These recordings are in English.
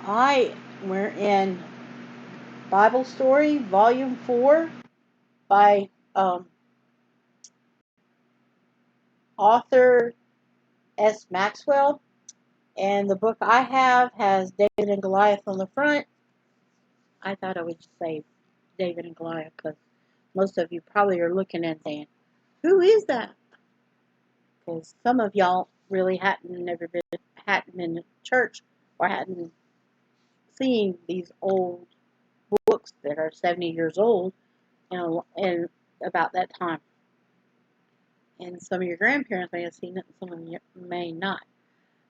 We're in Bible Story, Volume 4 by Arthur S Maxwell. And the book I have has David and Goliath on the front. I thought I would just say David and Goliath because most of you probably are looking and saying, who is that? Because some of y'all really hadn't been to church or hadn't seen these old books that are 70 years old, and about that time. And some of your grandparents may have seen it, and some of you may not.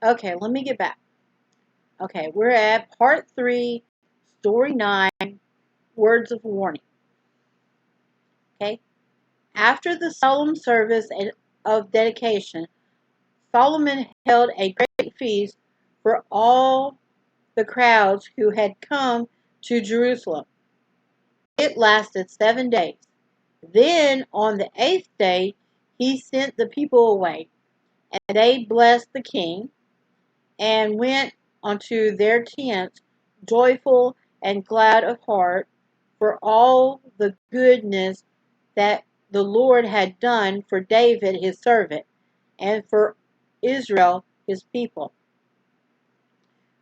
Okay, let me get back. Okay, we're at part 3, story 9, words of warning. Okay, after the solemn service of dedication, Solomon held a great feast for all the crowds who had come to Jerusalem. It lasted 7 days. Then on the 8th day, he sent the people away, and they blessed the king and went unto their tents, joyful and glad of heart, for all the goodness that the Lord had done for David his servant, and for Israel his people.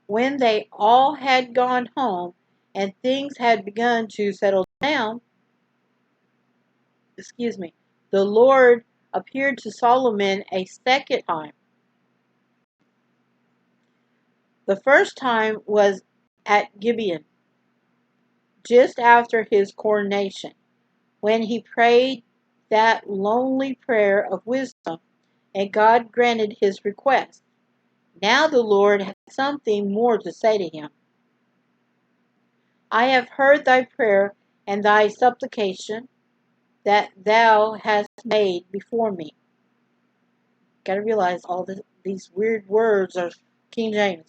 When they all had gone home, and things had begun to settle down, the Lord appeared to Solomon a second time. The first time was at Gibeon, just after his coronation, when he prayed that lonely prayer of wisdom, and God granted his request. Now the Lord had something more to say to him. I have heard thy prayer and thy supplication that thou hast made before me. Got to realize these weird words are King James.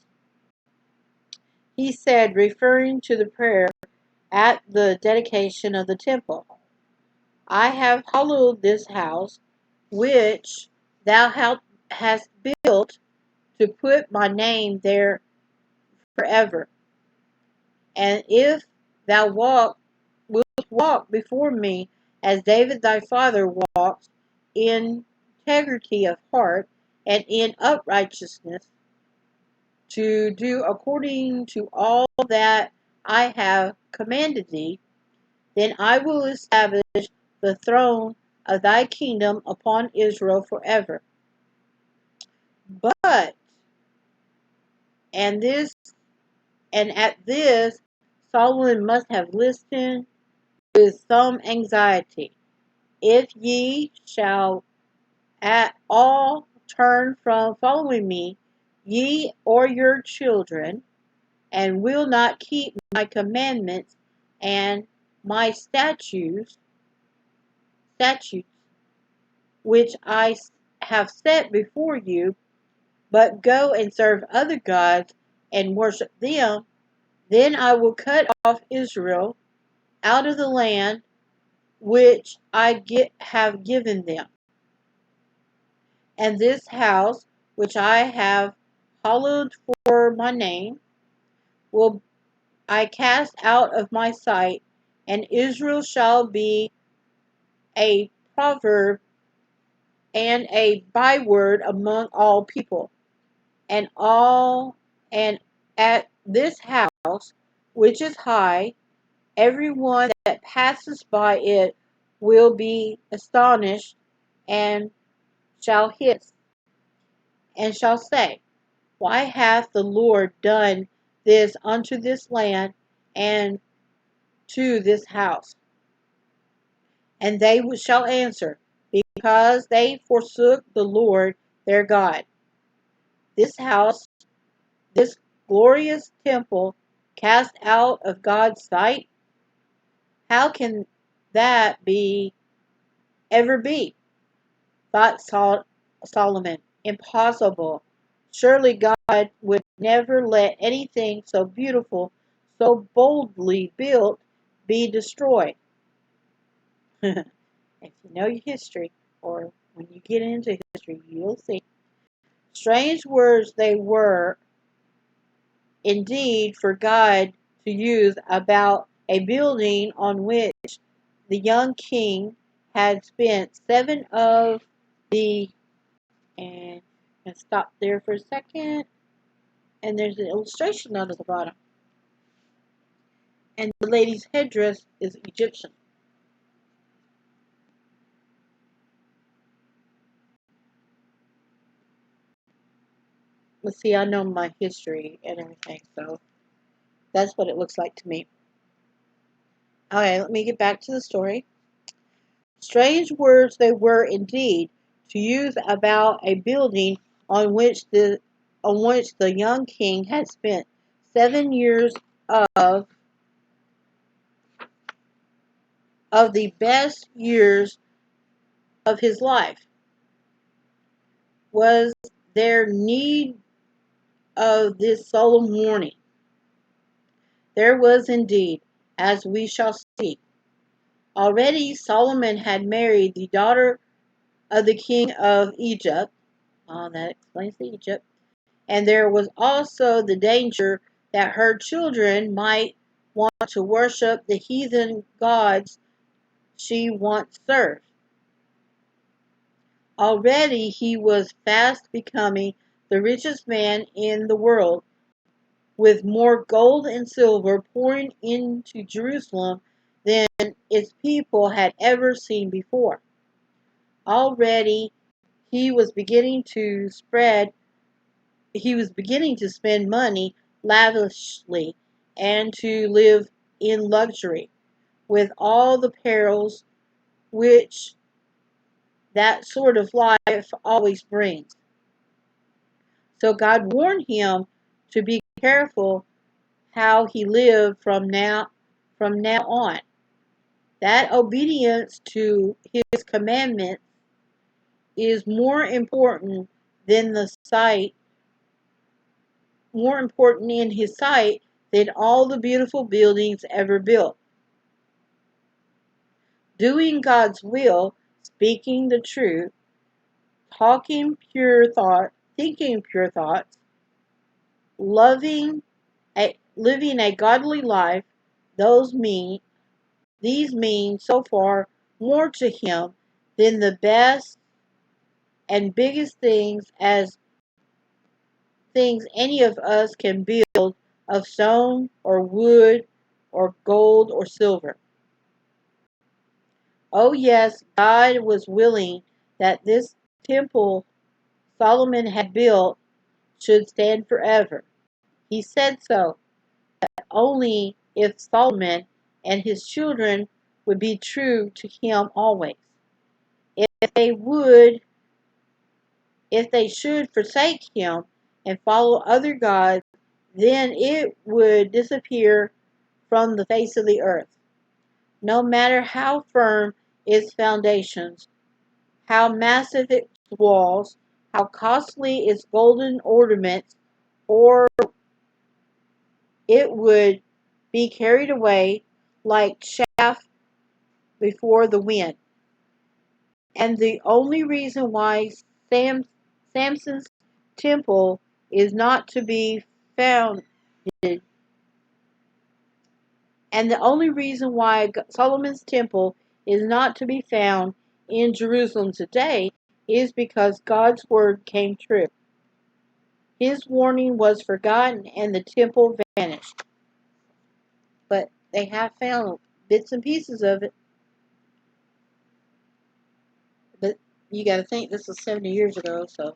He said, referring to the prayer at the dedication of the temple, I have hallowed this house, which thou hast built to put my name there forever. And if thou wilt walk before me as David thy father walked, in integrity of heart and in uprightness, to do according to all that I have commanded thee, then I will establish the throne of thy kingdom upon Israel forever. But, and at this, Solomon must have listened with some anxiety. If ye shall at all turn from following me, ye or your children, and will not keep my commandments and my statutes, which I have set before you, but go and serve other gods and worship them, then I will cut off Israel out of the land which I have given them. And this house, which I have hallowed for my name, will I cast out of my sight, and Israel shall be a proverb and a byword among all people. And at this house, which is high, everyone that passes by it will be astonished, and shall hiss, and shall say, why hath the Lord done this unto this land and to this house? And they shall answer, because they forsook the Lord their God. This house, this glorious temple, cast out of God's sight? How can that ever be? Thought Solomon. Impossible. Surely God would never let anything so beautiful, so boldly built, be destroyed. If you know your history, or when you get into history, you'll see. Strange words they were, indeed for God to use about a building on which the young king had spent seven of the, and stop there for a second, and there's an illustration down at the bottom. And the lady's headdress is Egyptian. Let's see, I know my history and everything, so that's what it looks like to me. Okay, let me get back to the story. Strange words they were indeed to use about a building on which the young king had spent 7 years of the best years of his life. Was there need of this solemn warning? There was indeed, as we shall see. Already Solomon had married the daughter of the king of Egypt. That explains the Egypt. And there was also the danger that her children might want to worship the heathen gods she once served. Already he was fast becoming the richest man in the world, with more gold and silver pouring into Jerusalem than its people had ever seen before. Already he was beginning to spend money lavishly and to live in luxury, with all the perils which that sort of life always brings. So God warned him to be careful how he lived from now on. That obedience to his commandments is more important in his sight than all the beautiful buildings ever built. Doing God's will, speaking the truth, thinking pure thoughts, living a godly life, these mean so far more to him than the best and biggest things any of us can build of stone or wood or gold or silver. Oh yes, God was willing that this temple Solomon had built should stand forever. He said so, but only if Solomon and his children would be true to him always. If they should forsake him and follow other gods, then it would disappear from the face of the earth. No matter how firm its foundations, how massive its walls, how costly its golden ornaments, or it would be carried away like chaff before the wind. And the only reason why Samson's temple is not to be found, and the only reason why Solomon's temple is not to be found in Jerusalem today is because God's word came true. His warning was forgotten and the temple vanished. But they have found bits and pieces of it. But you got to think this was 70 years ago, so.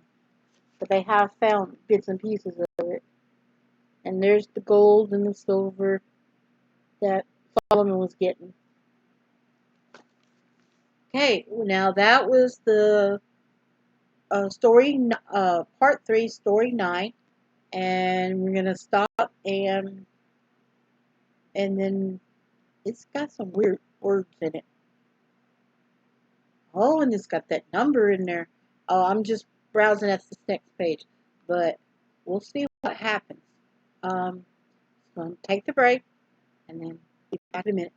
But they have found bits and pieces of it. And there's the gold and the silver that Solomon was getting. Okay, now that was the part 3, story 9. And we're going to stop and then it's got some weird words in it. Oh, and it's got that number in there. Oh, I'm just browsing at this next page. But we'll see what happens. So I'm going to take the break and then be back in a minute.